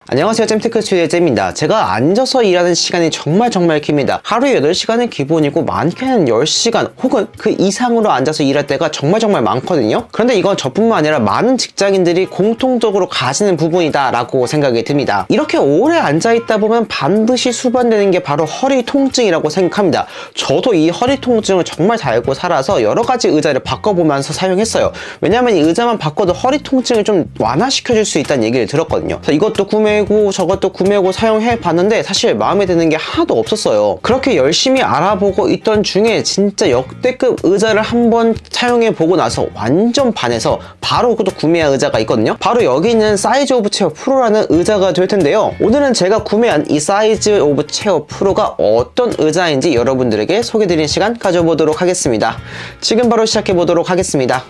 안녕하세요, 잼테크 스튜디오의 잼입니다. 제가 앉아서 일하는 시간이 정말 깁니다. 하루에 8시간은 기본이고 많게는 10시간 혹은 그 이상으로 앉아서 일할 때가 정말 많거든요. 그런데 이건 저뿐만 아니라 많은 직장인들이 공통적으로 가지는 부분이다 라고 생각이 듭니다. 이렇게 오래 앉아있다 보면 반드시 수반되는 게 바로 허리 통증이라고 생각합니다. 저도 이 허리 통증을 정말 잘 알고 살아서 여러가지 의자를 바꿔보면서 사용했어요. 왜냐면 이 의자만 바꿔도 허리 통증을 좀 완화시켜줄 수 있다는 얘기를 들었거든요. 이것도 구매고 저것도 구매하고 사용해 봤는데 사실 마음에 드는 게 하나도 없었어요. 그렇게 열심히 알아보고 있던 중에 진짜 역대급 의자를 한번 사용해 보고 나서 완전 반해서 바로 또 구매한 의자가 있거든요. 바로 여기 있는 사이즈 오브 체어 프로라는 의자가 될 텐데요. 오늘은 제가 구매한 이 사이즈 오브 체어 프로가 어떤 의자인지 여러분들에게 소개드리는 시간 가져보도록 하겠습니다. 지금 바로 시작해 보도록 하겠습니다.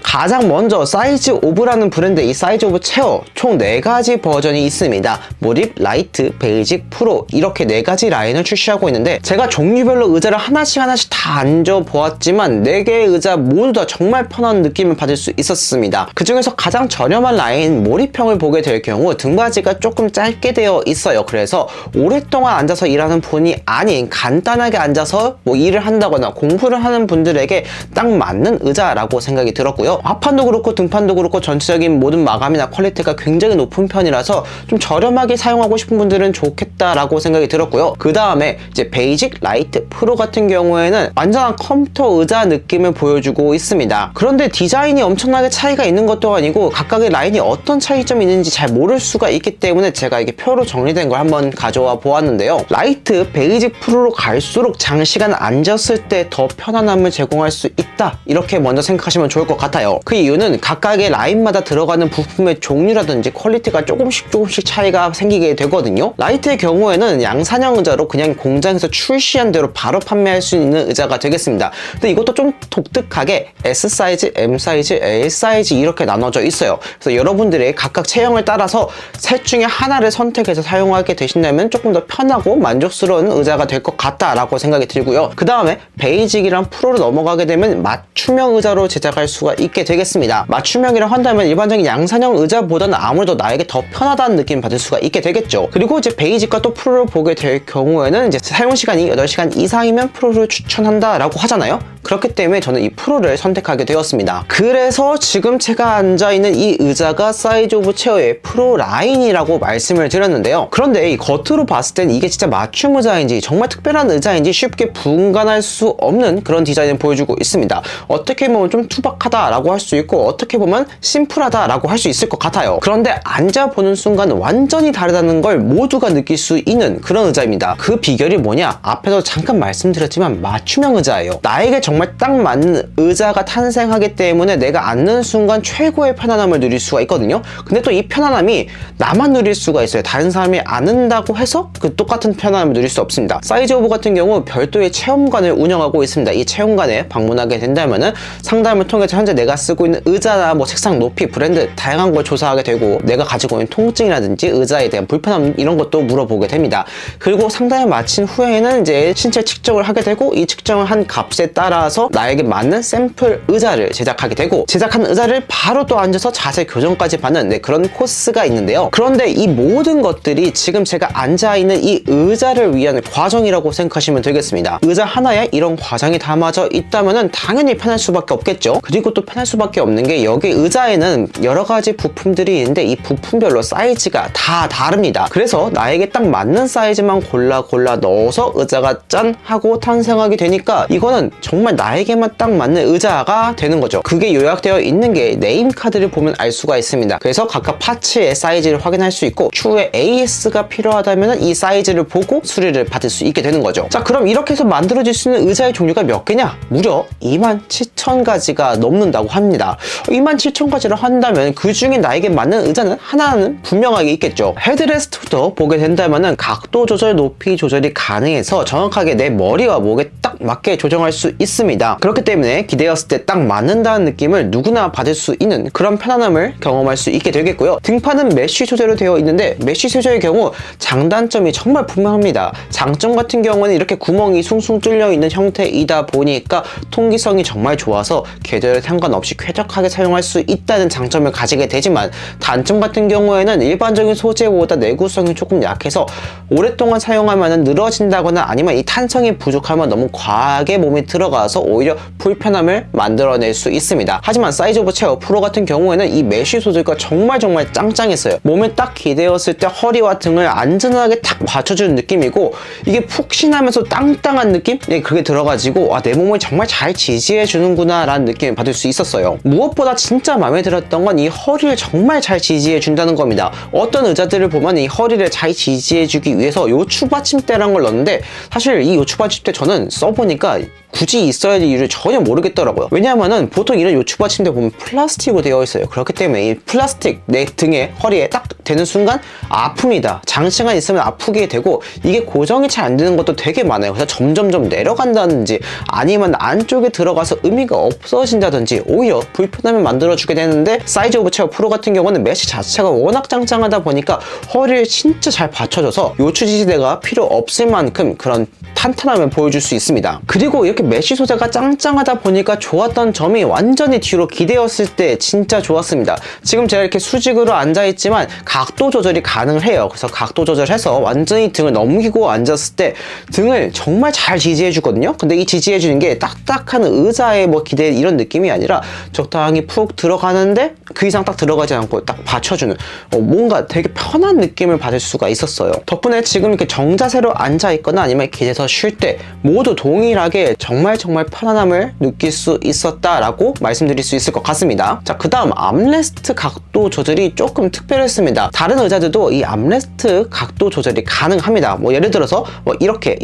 가장 먼저 사이즈 오브라는 브랜드의 이 사이즈 오브 체어 총 4가지 버전이 있습니다. 몰입, 라이트, 베이직, 프로 이렇게 4가지 라인을 출시하고 있는데 제가 종류별로 의자를 하나씩 다 앉아보았지만 4개의 의자 모두 다 정말 편한 느낌을 받을 수 있었습니다. 그 중에서 가장 저렴한 라인 몰입형을 보게 될 경우 등받이가 조금 짧게 되어 있어요. 그래서 오랫동안 앉아서 일하는 분이 아닌 간단하게 앉아서 일을 한다거나 공부를 하는 분들에게 딱 맞는 의자라고 생각이 들었고요. 하판도 그렇고 등판도 그렇고 전체적인 모든 마감이나 퀄리티가 굉장히 높은 편이라서 좀 저렴하게 사용하고 싶은 분들은 좋겠다라고 생각이 들었고요. 그 다음에 이제 베이직, 라이트, 프로 같은 경우에는 완전한 컴퓨터 의자 느낌을 보여주고 있습니다. 그런데 디자인이 엄청나게 차이가 있는 것도 아니고 각각의 라인이 어떤 차이점이 있는지 잘 모를 수가 있기 때문에 제가 이게 표로 정리된 걸 한번 가져와 보았는데요. 라이트, 베이직, 프로로 갈수록 장시간 앉았을 때 더 편안함을 제공할 수 있다, 이렇게 먼저 생각하시면 좋을 것 같아요. 그 이유는 각각의 라인마다 들어가는 부품의 종류라든지 퀄리티가 조금씩 차이가 생기게 되거든요. 라이트의 경우에는 양산형 의자로 그냥 공장에서 출시한 대로 바로 판매할 수 있는 의자가 되겠습니다. 근데 이것도 좀 독특하게 S 사이즈, M 사이즈, L 사이즈 이렇게 나눠져 있어요. 그래서 여러분들이 각각 체형을 따라서 셋 중에 하나를 선택해서 사용하게 되신다면 조금 더 편하고 만족스러운 의자가 될 것 같다라고 생각이 들고요. 그 다음에 베이직이랑 프로로 넘어가게 되면 맞춤형 의자로 제작할 수가 있게 되겠습니다. 맞춤형이라 한다면 일반적인 양산형 의자보다는 아무래도 나에게 더 편하다는 느낌 받을 수가 있게 되겠죠. 그리고 이제 베이직과 또 프로를 보게 될 경우에는 이제 사용시간이 8시간 이상이면 프로를 추천한다 라고 하잖아요. 그렇기 때문에 저는 이 프로를 선택하게 되었습니다. 그래서 지금 제가 앉아있는 이 의자가 사이즈 오브 체어의 프로 라인이라고 말씀을 드렸는데요. 그런데 이 겉으로 봤을 땐 이게 진짜 맞춤 의자인지 정말 특별한 의자인지 쉽게 분간할 수 없는 그런 디자인을 보여주고 있습니다. 어떻게 보면 좀 투박하다라고 할 수 있고 어떻게 보면 심플하다라고 할 수 있을 것 같아요. 그런데 앉아보는 순간 완전히 다르다는 걸 모두가 느낄 수 있는 그런 의자입니다. 그 비결이 뭐냐? 앞에서 잠깐 말씀드렸지만 맞춤형 의자예요. 나에게 정말 딱 맞는 의자가 탄생하기 때문에 내가 앉는 순간 최고의 편안함을 누릴 수가 있거든요. 근데 또 이 편안함이 나만 누릴 수가 있어요. 다른 사람이 앉는다고 해서 그 똑같은 편안함을 누릴 수 없습니다. 사이즈 오브 같은 경우 별도의 체험관을 운영하고 있습니다. 이 체험관에 방문하게 된다면은 상담을 통해서 현재 내가 쓰고 있는 의자나 책상 높이, 브랜드 다양한 걸 조사하게 되고 내가 가지고 있는 통증이라든지 의자에 대한 불편함 이런 것도 물어보게 됩니다. 그리고 상담을 마친 후에는 이제 신체 측정을 하게 되고 이 측정을 한 값에 따라서 나에게 맞는 샘플 의자를 제작하게 되고 제작한 의자를 바로 또 앉아서 자세 교정까지 받는 그런 코스가 있는데요. 그런데 이 모든 것들이 지금 제가 앉아있는 이 의자를 위한 과정이라고 생각하시면 되겠습니다. 의자 하나에 이런 과정이 담아져 있다면 당연히 편할 수밖에 없겠죠. 그리고 또 편할 수밖에 없는 게 여기 의자에는 여러가지 부품들이 있는데 이 부품별로 사이즈가 다 다릅니다. 그래서 나에게 딱 맞는 사이즈만 골라 넣어서 의자가 짠 하고 탄생하게 되니까 이거는 정말 나에게만 딱 맞는 의자가 되는 거죠. 그게 요약되어 있는 게 네임카드를 보면 알 수가 있습니다. 그래서 각각 파츠의 사이즈를 확인할 수 있고 추후에 AS가 필요하다면 이 사이즈를 보고 수리를 받을 수 있게 되는 거죠. 자, 그럼 이렇게 해서 만들어질 수 있는 의자의 종류가 몇 개냐? 무려 27,000가지가 넘는다고 합니다. 27,000가지를 한다면 그 중에 나에게 맞는 의자는 하나는 분명하게 있겠죠. 헤드레스트부터 보게 된다면 각도 조절, 높이 조절이 가능해서 정확하게 내 머리와 목에 딱 맞게 조정할 수 있습니다. 있습니다. 그렇기 때문에 기대었을 때 딱 맞는다는 느낌을 누구나 받을 수 있는 그런 편안함을 경험할 수 있게 되겠고요. 등판은 메쉬 소재로 되어 있는데 메쉬 소재의 경우 장단점이 정말 분명합니다. 장점 같은 경우는 이렇게 구멍이 숭숭 뚫려 있는 형태이다 보니까 통기성이 정말 좋아서 계절에 상관없이 쾌적하게 사용할 수 있다는 장점을 가지게 되지만, 단점 같은 경우에는 일반적인 소재보다 내구성이 조금 약해서 오랫동안 사용하면 늘어진다거나 아니면 이 탄성이 부족하면 너무 과하게 몸에 들어가서 오히려 불편함을 만들어낼 수 있습니다. 하지만 사이즈 오브 체어 프로 같은 경우에는 이 메쉬 소재가 정말 짱짱했어요. 몸에 딱 기대었을 때 허리와 등을 안전하게 탁 받쳐주는 느낌이고, 이게 푹신하면서 땅땅한 느낌? 네, 그게 들어가지고 내 몸을 정말 잘 지지해주는구나 라는 느낌을 받을 수 있었어요. 무엇보다 진짜 마음에 들었던 건 이 허리를 정말 잘 지지해준다는 겁니다. 어떤 의자들을 보면 이 허리를 잘 지지해주기 위해서 요추 받침대라는 걸 넣는데, 사실 이 요추 받침대 저는 써보니까 굳이 있어야 할 이유를 전혀 모르겠더라고요. 왜냐하면은 보통 이런 요추 받침대 보면 플라스틱으로 되어 있어요. 그렇기 때문에 이 플라스틱 내 등에 허리에 딱 되는 순간 아픕니다. 장시간 있으면 아프게 되고, 이게 고정이 잘 안 되는 것도 되게 많아요. 그래서 점점점 내려간다든지 아니면 안쪽에 들어가서 의미가 없어진다든지 오히려 불편함을 만들어주게 되는데, 사이즈 오브 체어 프로 같은 경우는 메쉬 자체가 워낙 짱짱하다 보니까 허리를 진짜 잘 받쳐줘서 요추 지지대가 필요 없을 만큼 그런 탄탄함을 보여줄 수 있습니다. 그리고 이렇게 메쉬 소재가 짱짱하다 보니까 좋았던 점이 완전히 뒤로 기대었을 때 진짜 좋았습니다. 지금 제가 이렇게 수직으로 앉아있지만 각도 조절이 가능해요. 그래서 각도 조절해서 완전히 등을 넘기고 앉았을 때 등을 정말 잘 지지해주거든요. 근데 이 지지해주는 게 딱딱한 의자에 뭐 기대 이런 느낌이 아니라 적당히 푹 들어가는데 그 이상 딱 들어가지 않고 딱 받쳐주는 뭔가 되게 편한 느낌을 받을 수가 있었어요. 덕분에 지금 이렇게 정자세로 앉아있거나 아니면 기대서 쉴 때 모두 동일하게 정말 편안함을 느낄 수 있었다라고 말씀드릴 수 있을 것 같습니다. 자, 그 다음 암레스트 각도 조절이 조금 특별했습니다. 다른 의자들도 이 암레스트 각도 조절이 가능합니다. 뭐 예를 들어서 뭐 이렇게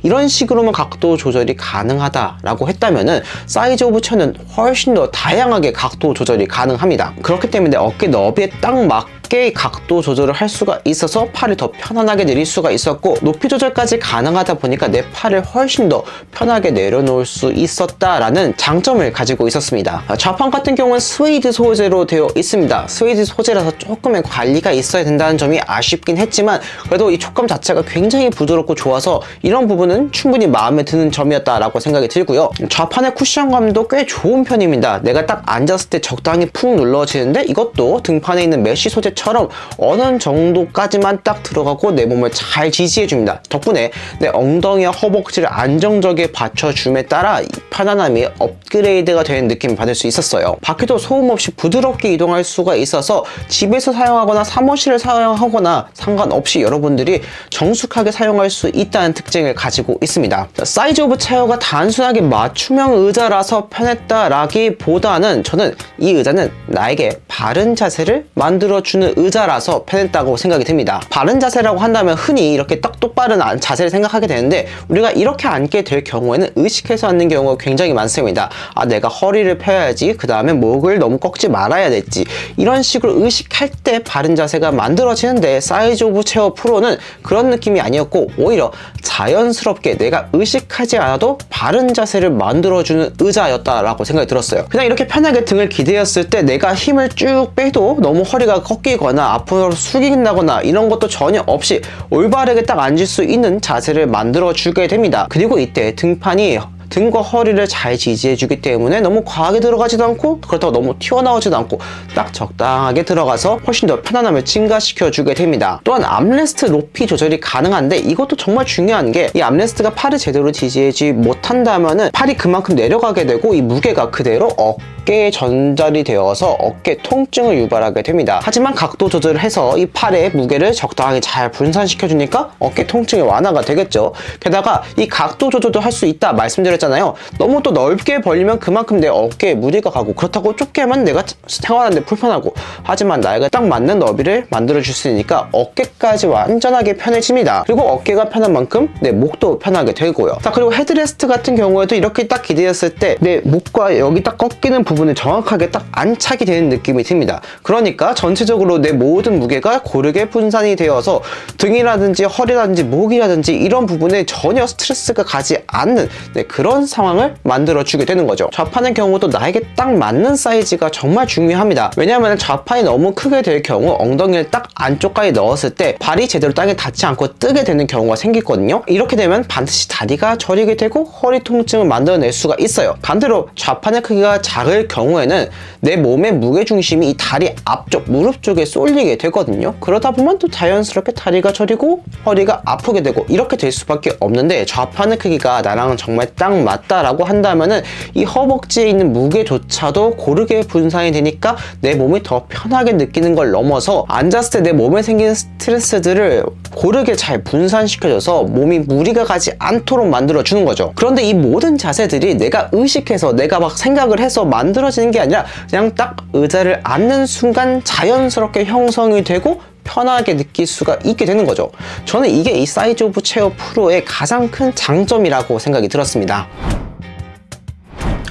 이런 식으로만 각도 조절이 가능하다라고 했다면은 사이즈 오브 체어는 훨씬 더 다양하게 각도 조절이 가능합니다. 그렇기 때문에 어깨 너비에 딱 맞게 각도 조절을 할 수가 있어서 팔을 더 편안하게 내릴 수가 있었고, 높이 조절까지 가능하다 보니까 내 팔을 훨씬 더 편하게 내려놓을 수 있었다라는 장점을 가지고 있었습니다. 좌판 같은 경우는 스웨이드 소재로 되어 있습니다. 스웨이드 소재라서 조금의 관리가 있어야 된다는 점이 아쉽긴 했지만, 그래도 이 촉감 자체가 굉장히 부드럽고 좋아서 이런 부분은 충분히 마음에 드는 점이었다라고 생각이 들고요. 좌판의 쿠션감도 꽤 좋은 편입니다. 내가 딱 앉았을 때 적당히 푹 눌러지는데, 이것도 등판에 있는 메쉬 소재처럼 어느 정도까지만 딱 들어가고 내 몸을 잘 지지해줍니다. 덕분에 내 엉덩이와 허벅지를 안정적에 받쳐줌에 따라 이 편안함이 업그레이드가 되는 느낌을 받을 수 있었어요. 밖에도 소음 없이 부드럽게 이동할 수가 있어서 집에서 사용하거나 사무실을 사용하거나 상관없이 여러분들이 정숙하게 사용할 수 있다는 특징을 가지고 있습니다. 사이즈 오브 체어가 단순하게 맞춤형 의자라서 편했다라기보다는 저는 이 의자는 나에게 바른 자세를 만들어주는 의자라서 편했다고 생각이 듭니다. 바른 자세라고 한다면 흔히 이렇게 딱 똑바른 자세를 생각하게 되는데, 우리가 이렇게 앉게 될 경우에는 의식해서 앉는 경우가 굉장히 많습니다. 내가 허리를 펴야지, 그 다음에 목을 너무 꺾지 말아야 됐지, 이런 식으로 의식할 때 바른 자세가 만들어지는데, 사이즈 오브 체어 프로는 그런 느낌이 아니었고 오히려 자연스럽게 내가 의식하지 않아도 바른 자세를 만들어주는 의자였다라고 생각이 들었어요. 그냥 이렇게 편하게 등을 기대었을 때 내가 힘을 쭉 빼도 너무 허리가 꺾이거나 앞으로 숙인다거나 이런 것도 전혀 없이 올바르게 딱 앉을 수 있는 자세를 만들어주게 됩니다. 그리고 이때 등판이 등과 허리를 잘 지지해주기 때문에 너무 과하게 들어가지도 않고 그렇다고 너무 튀어나오지도 않고 딱 적당하게 들어가서 훨씬 더 편안함을 증가시켜주게 됩니다. 또한 암레스트 높이 조절이 가능한데, 이것도 정말 중요한 게 이 암레스트가 팔을 제대로 지지해주지 못한다면은 팔이 그만큼 내려가게 되고 이 무게가 그대로 어깨에 전달이 되어서 어깨 통증을 유발하게 됩니다. 하지만 각도 조절을 해서 이 팔의 무게를 적당히 잘 분산시켜주니까 어깨 통증이 완화가 되겠죠. 게다가 이 각도 조절도 할 수 있다 말씀드렸잖아요. 너무 또 넓게 벌리면 그만큼 내 어깨에 무리가 가고, 그렇다고 좁게 하면 내가 생활하는데 불편하고, 하지만 나에게 딱 맞는 너비를 만들어줄 수 있으니까 어깨까지 완전하게 편해집니다. 그리고 어깨가 편한 만큼 내 목도 편하게 되고요. 자, 그리고 헤드레스트 같은 경우에도 이렇게 딱 기대었을 때 내 목과 여기 딱 꺾이는 부분 부분에 정확하게 딱 안착이 되는 느낌이 듭니다. 그러니까 전체적으로 내 모든 무게가 고르게 분산이 되어서 등이라든지 허리라든지 목이라든지 이런 부분에 전혀 스트레스가 가지 않는 그런 상황을 만들어주게 되는 거죠. 좌판의 경우도 나에게 딱 맞는 사이즈가 정말 중요합니다. 왜냐하면 좌판이 너무 크게 될 경우 엉덩이를 딱 안쪽까지 넣었을 때 발이 제대로 땅에 닿지 않고 뜨게 되는 경우가 생기거든요. 이렇게 되면 반드시 다리가 저리게 되고 허리 통증을 만들어낼 수가 있어요. 반대로 좌판의 크기가 작을 경우에는 내 몸의 무게중심이 이 다리 앞쪽 무릎 쪽에 쏠리게 되거든요. 그러다 보면 또 자연스럽게 다리가 저리고 허리가 아프게 되고 이렇게 될 수밖에 없는데, 좌판의 크기가 나랑 정말 딱 맞다라고 한다면은 이 허벅지에 있는 무게조차도 고르게 분산이 되니까 내 몸이 더 편하게 느끼는 걸 넘어서 앉았을 때 내 몸에 생기는 스트레스들을 고르게 잘 분산시켜줘서 몸이 무리가 가지 않도록 만들어주는 거죠. 그런데 이 모든 자세들이 내가 의식해서 내가 막 생각을 해서 만들어지는 게 아니라 그냥 딱 의자를 앉는 순간 자연스럽게 형성이 되고 편하게 느낄 수가 있게 되는 거죠. 저는 이게 이 사이즈 오브 체어 프로의 가장 큰 장점이라고 생각이 들었습니다.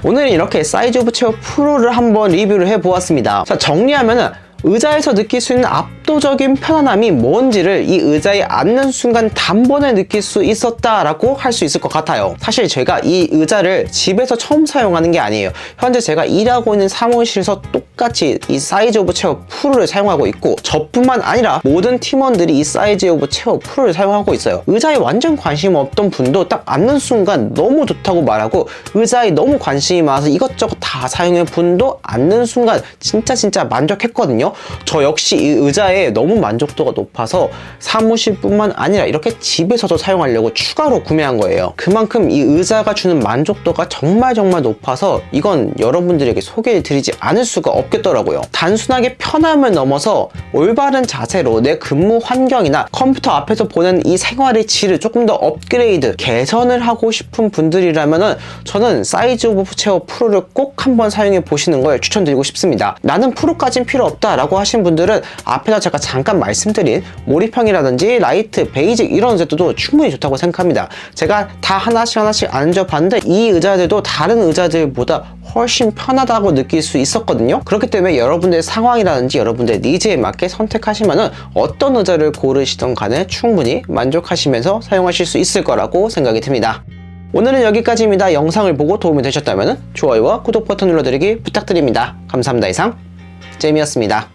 오늘은 이렇게 사이즈 오브 체어 프로를 한번 리뷰를 해보았습니다. 자, 정리하면은 의자에서 느낄 수 있는 압도적인 편안함이 뭔지를 이 의자에 앉는 순간 단번에 느낄 수 있었다라고 할 수 있을 것 같아요. 사실 제가 이 의자를 집에서 처음 사용하는 게 아니에요. 현재 제가 일하고 있는 사무실에서 똑같이 이 사이즈 오브 체어 프로를 사용하고 있고, 저뿐만 아니라 모든 팀원들이 이 사이즈 오브 체어 프로를 사용하고 있어요. 의자에 완전 관심 없던 분도 딱 앉는 순간 너무 좋다고 말하고, 의자에 너무 관심이 많아서 이것저것 다 사용해 분도 앉는 순간 진짜 만족했거든요. 저 역시 이 의자에 너무 만족도가 높아서 사무실뿐만 아니라 이렇게 집에서도 사용하려고 추가로 구매한 거예요. 그만큼 이 의자가 주는 만족도가 정말 높아서 이건 여러분들에게 소개해 드리지 않을 수가 없겠더라고요. 단순하게 편함을 넘어서 올바른 자세로 내 근무 환경이나 컴퓨터 앞에서 보는 이 생활의 질을 조금 더 업그레이드, 개선을 하고 싶은 분들이라면은 저는 사이즈 오브 체어 프로를 꼭 한번 사용해 보시는 걸 추천드리고 싶습니다. 나는 프로까진 필요 없다 라고 하신 분들은 앞에서 제가 잠깐 말씀드린 몰입형이라든지 라이트, 베이직 이런 의자들도 충분히 좋다고 생각합니다. 제가 다 하나씩 앉아봤는데 이 의자들도 다른 의자들보다 훨씬 편하다고 느낄 수 있었거든요. 그렇기 때문에 여러분들의 상황이라든지 여러분들의 니즈에 맞게 선택하시면은 어떤 의자를 고르시던 간에 충분히 만족하시면서 사용하실 수 있을 거라고 생각이 듭니다. 오늘은 여기까지입니다. 영상을 보고 도움이 되셨다면 좋아요와 구독 버튼 눌러드리기 부탁드립니다. 감사합니다. 이상 재미였습니다.